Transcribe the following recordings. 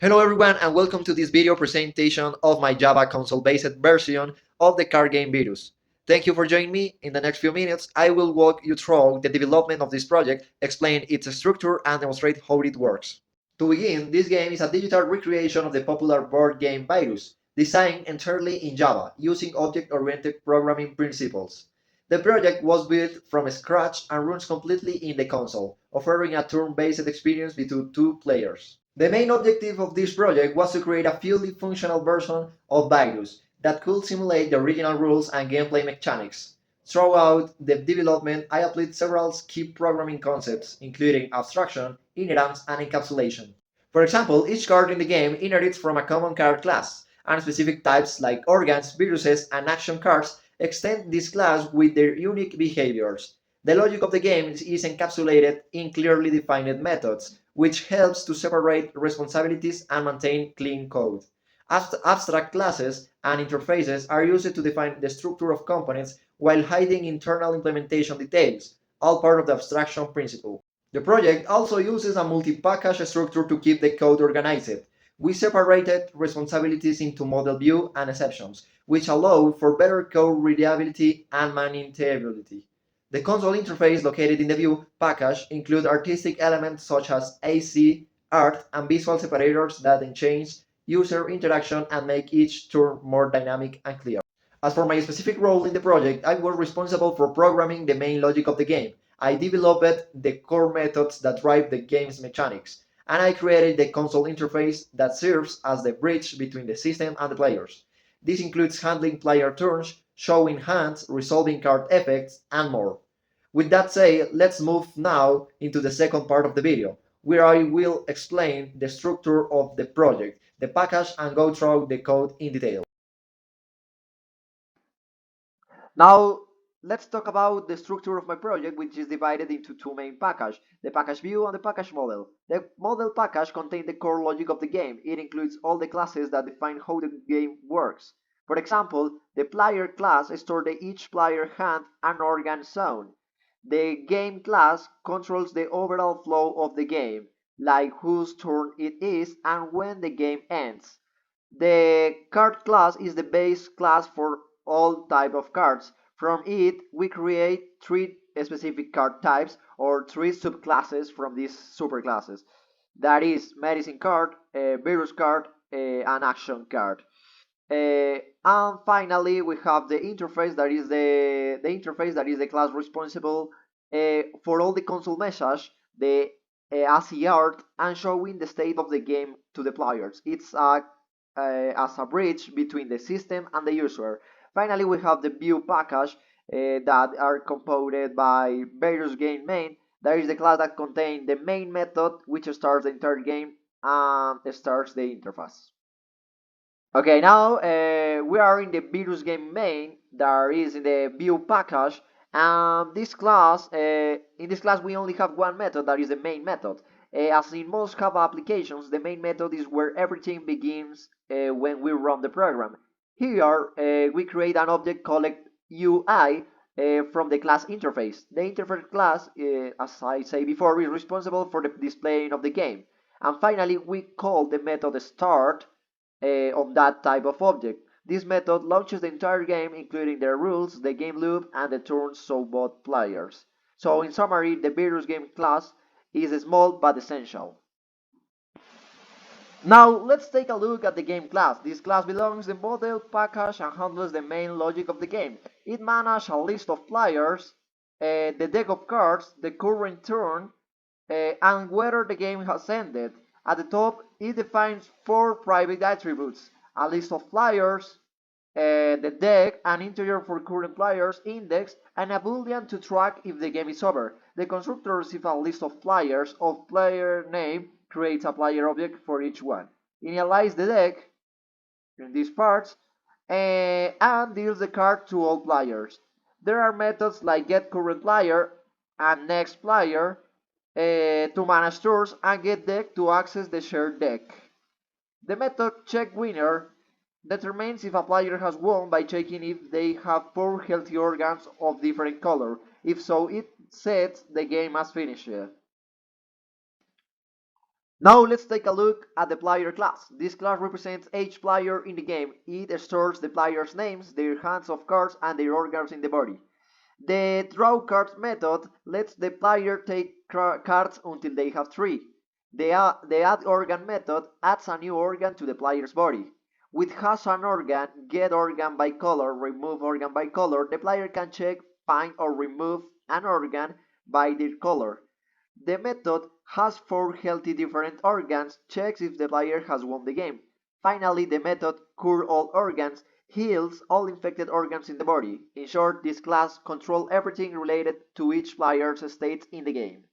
Hello everyone and welcome to this video presentation of my Java console-based version of the card game Virus. Thank you for joining me. In the next few minutes, I will walk you through the development of this project, explain its structure and demonstrate how it works. To begin, this game is a digital recreation of the popular board game Virus, designed entirely in Java, using object-oriented programming principles. The project was built from scratch and runs completely in the console, offering a turn-based experience between two players. The main objective of this project was to create a fully functional version of Virus that could simulate the original rules and gameplay mechanics. Throughout the development, I applied several key programming concepts, including abstraction, inheritance, and encapsulation. For example, each card in the game inherits from a common card class, and specific types like organs, viruses, and action cards extend this class with their unique behaviors. The logic of the game is encapsulated in clearly defined methods, which helps to separate responsibilities and maintain clean code. Abstract classes and interfaces are used to define the structure of components while hiding internal implementation details, all part of the abstraction principle. The project also uses a multi-package structure to keep the code organized. We separated responsibilities into model view and exceptions, which allow for better code readability and maintainability. The console interface located in the view package includes artistic elements such as AC, art, and visual separators that enhance user interaction and make each turn more dynamic and clear. As for my specific role in the project, I was responsible for programming the main logic of the game. I developed the core methods that drive the game's mechanics, and I created the console interface that serves as the bridge between the system and the players. This includes handling player turns, showing hands, resolving card effects, and more. With that said, let's move now into the second part of the video, where I will explain the structure of the project, the package, and go through the code in detail. Now, let's talk about the structure of my project, which is divided into two main packages, the package view and the package model. The model package contains the core logic of the game. It includes all the classes that define how the game works. For example, the player class stores the each player hand and organ zone. The game class controls the overall flow of the game, like whose turn it is and when the game ends. The card class is the base class for all type of cards. From it, we create three specific card types or three subclasses from these superclasses. That is medicine card, virus card, and action card. And finally, we have the interface that is the class responsible for all the console message, the ASCII art, and showing the state of the game to the players. It's as a bridge between the system and the user. Finally, we have the view package that are composed by various game main. There is the class that contains the main method, which starts the entire game and starts the interface. Okay, now we are in the virus game main that is in the view package, and in this class we only have one method that is the main method. As in most Java applications, the main method is where everything begins when we run the program. Here we create an object called UI from the class interface. The interface class, as I say before, is responsible for the displaying of the game. And finally, we call the method start of that type of object. This method launches the entire game, including the rules, the game loop, and the turns so both players. So in summary, the virus game class is small but essential. Now let's take a look at the game class. This class belongs to the model package and handles the main logic of the game. It manages a list of players, the deck of cards, the current turn, and whether the game has ended. At the top, it defines four private attributes: a list of players, the deck, an integer for current players, index, and a boolean to track if the game is over. The constructor receives a list of players of player name, creates a player object for each one, initializes the deck in these parts, and deals the card to all players. There are methods like get current player and next player to manage turns and get deck to access the shared deck. The method check winner determines if a player has won by checking if they have four healthy organs of different color. If so, it sets the game as finished. Now let's take a look at the player class. This class represents each player in the game. It stores the players' names, their hands of cards, and their organs in the body. The draw cards method lets the player take cards until they have three. The add organ method adds a new organ to the player's body. With has an organ, get organ by color, remove organ by color, the player can check, find, or remove an organ by their color. The method has four healthy different organs, checks if the player has won the game. Finally, the method cure all organs heals all infected organs in the body. In short, this class controls everything related to each player's state in the game.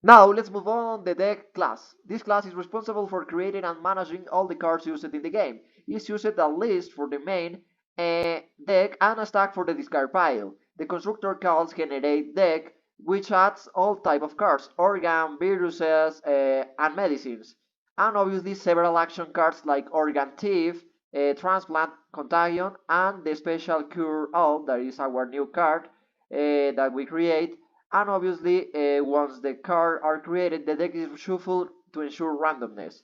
Now let's move on to the deck class. This class is responsible for creating and managing all the cards used in the game. It's used at least for the main deck and a stack for the discard pile. The constructor calls generate deck, which adds all type of cards, organ, viruses, and medicines. And obviously several action cards like organ thief, transplant, contagion, and the special cure all, that is our new card that we create. And obviously, once the cards are created, the deck is shuffled to ensure randomness.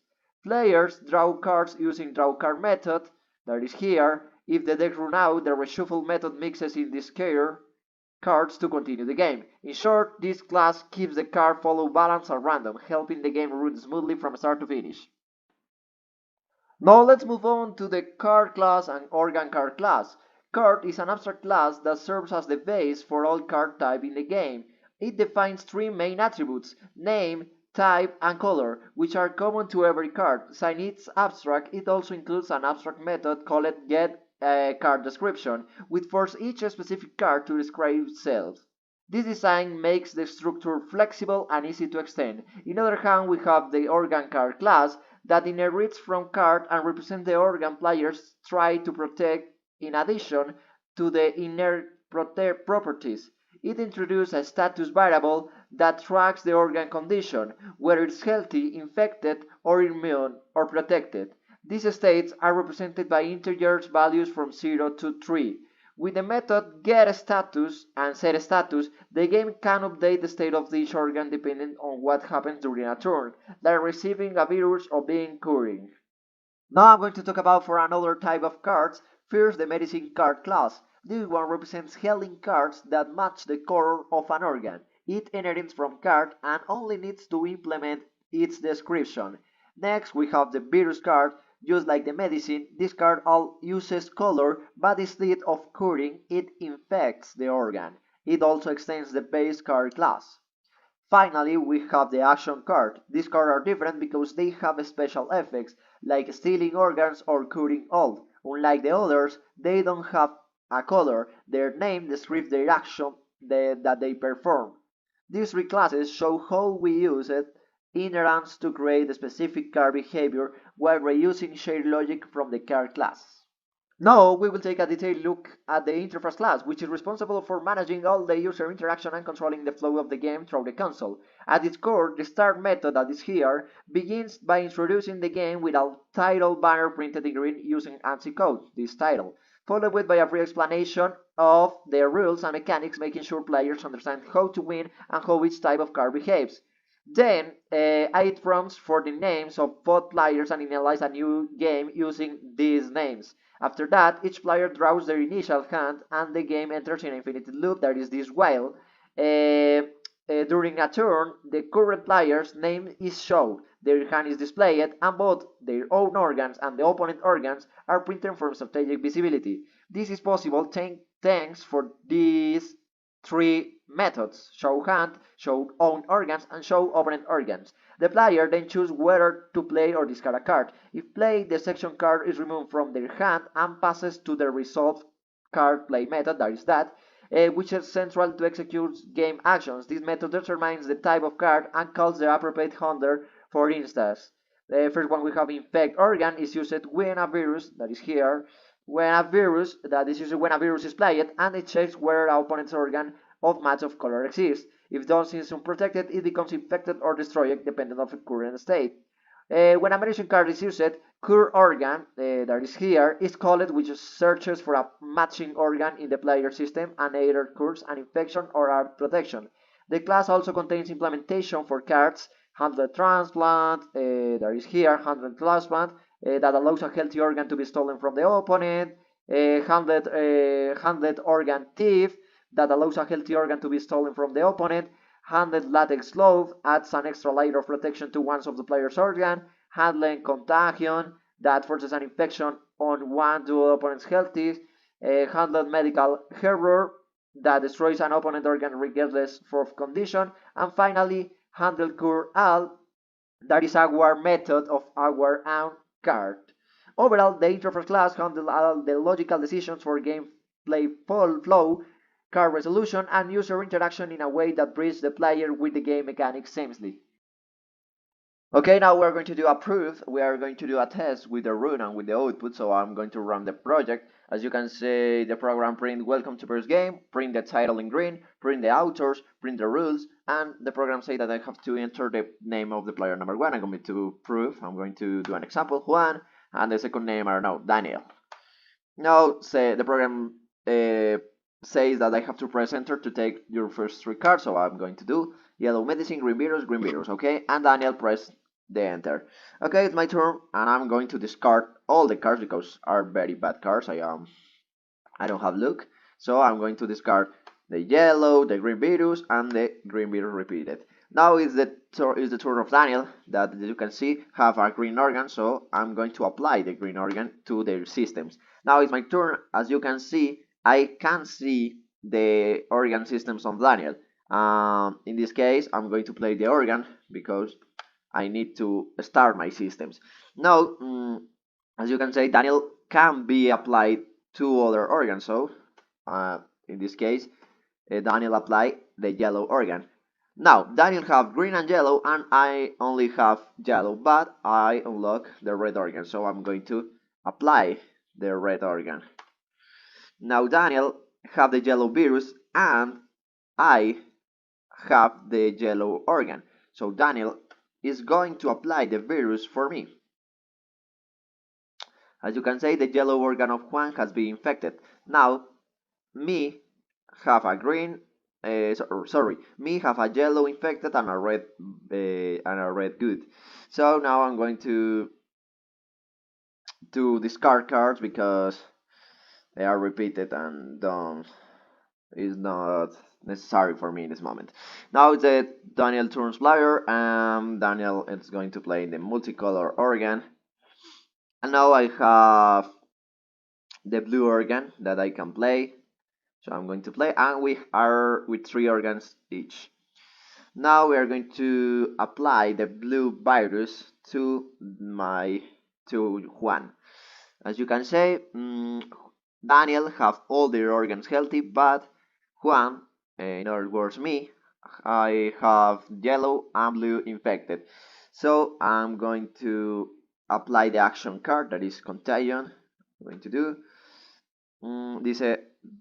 Players draw cards using draw card method, that is here. If the deck run out, the reshuffle method mixes in discard cards to continue the game. In short, this class keeps the card flow balanced and random, helping the game run smoothly from start to finish. Now let's move on to the card class and organ card class. Card is an abstract class that serves as the base for all card type in the game. It defines three main attributes: name, type, and color, which are common to every card. Since it's abstract, it also includes an abstract method called getCard description, which forces each specific card to describe itself. This design makes the structure flexible and easy to extend. On the other hand, we have the organ card class that inherits from card and represents the organ players try to protect in addition to the inner properties. It introduces a status variable that tracks the organ condition, whether it's healthy, infected, or immune, or protected. These states are represented by integers values from 0 to 3. With the method getStatus and setStatus, the game can update the state of each organ depending on what happens during a turn, like receiving a virus or being curing. Now I'm going to talk about for another type of cards. First, the medicine card class. This one represents healing cards that match the color of an organ. It inherits from card and only needs to implement its description. Next, we have the virus card. Just like the medicine, this card all uses color, but instead of curing, it infects the organ. It also extends the base card class. Finally, we have the action card. These cards are different because they have special effects, like stealing organs or curing all. Unlike the others, they don't have a color. Their name describes their action that they perform. These three classes show how we use it inherents to create a specific card behavior while reusing shared logic from the card class. Now we will take a detailed look at the interface class, which is responsible for managing all the user interaction and controlling the flow of the game through the console. At its core, the start method that is here begins by introducing the game with a title banner printed in green using ANSI code, this title, followed by a brief explanation of the rules and mechanics, making sure players understand how to win and how each type of card behaves. Then, it prompts for the names of both players and initialize a new game using these names. After that, each player draws their initial hand and the game enters in an infinite loop that is this while. During a turn, the current player's name is shown, their hand is displayed, and both their own organs and the opponent organs are printed for strategic visibility. This is possible thanks for these three methods: show hand, show own organs, and show opponent organs. The player then chooses whether to play or discard a card. If played, the section card is removed from their hand and passes to the resolve card play method, which is central to execute game actions. This method determines the type of card and calls the appropriate handler. For instance, the first one we have infect organ is used when a virus, that is here, when a virus that is used when a virus is played, and it checks whether our opponent's organ of match of color exists. If those is unprotected, it becomes infected or destroyed depending on the current state. When a medicine card is used, cure organ, that is here, is called, which searches for a matching organ in the player system and either cures an infection or art protection. The class also contains implementation for cards Handled transplant, there is here handled transplant that allows a healthy organ to be stolen from the opponent. Handled organ thief that allows a healthy organ to be stolen from the opponent. Handled latex glove adds an extra layer of protection to one of the player's organ. Handled contagion that forces an infection on one to the opponent's healthy. Handled medical error that destroys an opponent organ regardless of condition. And finally, handled cure all that is our method of our own card. Overall, the interface class handles all the logical decisions for gameplay flow, card resolution, and user interaction in a way that bridges the player with the game mechanics seamlessly. Okay, now we're going to do a proof. We are going to do a test with the run and with the output. So I'm going to run the project. As you can see, the program print welcome to first game, print the title in green, print the authors, print the rules, and the program say that I have to enter the name of the player number one. I'm going to prove. I'm going to do an example, Juan, and the second name, I don't know, Daniel. Now, say the program says that I have to press enter to take your first three cards. So I'm going to do yellow medicine, green virus, okay? And Daniel press the enter. Okay, it's my turn, and I'm going to discard all the cards because are very bad cards. I don't have luck, so I'm going to discard the yellow, the green virus, and the green virus repeated. Now is the turn of Daniel that, as you can see, have a green organ, so I'm going to apply the green organ to their systems. Now it's my turn. As you can see, I can see the organ systems of Daniel. In this case, I'm going to play the organ because I need to start my systems. Now, as you can say, Daniel can be applied to other organs. So, in this case, Daniel apply the yellow organ. Now, Daniel have green and yellow, and I only have yellow, but I unlock the red organ. So I'm going to apply the red organ. Now, Daniel have the yellow virus, and I have the yellow organ. So Daniel is going to apply the virus for me. As you can see, the yellow organ of Juan has been infected. Now, me have a green, me have a yellow infected and a red good. So now I'm going to discard cards because they are repeated and is not necessary for me in this moment. Now it's the Daniel turns player, and Daniel is going to play the multicolor organ. And now I have the blue organ that I can play. So I'm going to play, and we are with three organs each. Now we are going to apply the blue virus to Juan. As you can see, Daniel have all their organs healthy, but Juan, in other words me, I have yellow and blue infected. So I'm going to apply the action card that is Contagion. I'm going to do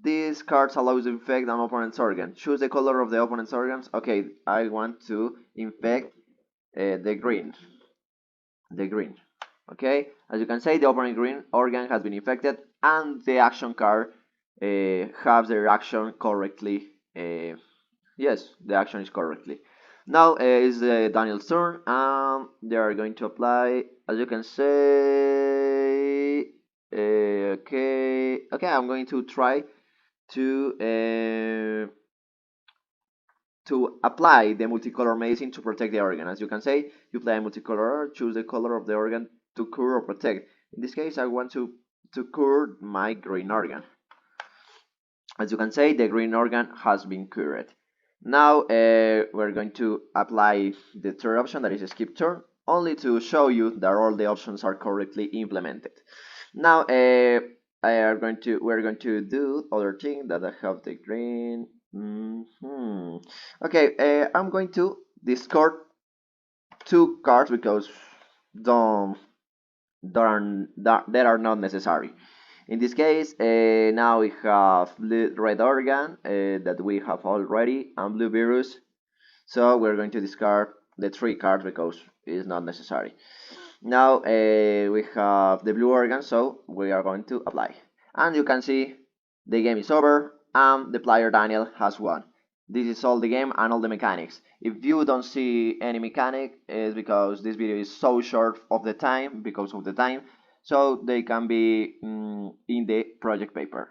this card allows to infect an opponent's organ. Choose the color of the opponent's organs. Okay, I want to infect the green. The green. Okay, as you can see, the opponent green organ has been infected, and the action card has the action correctly. Yes, the action is correctly. Now is Daniel's turn, and they are going to apply, as you can say. Okay, I'm going to try to apply the multicolor medicine to protect the organ. As you can say, you apply a multicolor, choose the color of the organ to cure or protect. In this case, I want to cure my green organ. As you can say, the green organ has been cured. Now we're going to apply the third option, that is skip turn, only to show you that all the options are correctly implemented. Now we're going to do other thing that I have the green. Okay, I'm going to discard two cards because they are not necessary. In this case, now we have red organ that we have already, and blue virus. So we're going to discard the three cards because it's not necessary. Now we have the blue organ, so we are going to apply. And you can see the game is over, and the player Daniel has won. This is all the game and all the mechanics. If you don't see any mechanic, it's because this video is so short of the time, because of the time, so they can be in the project paper.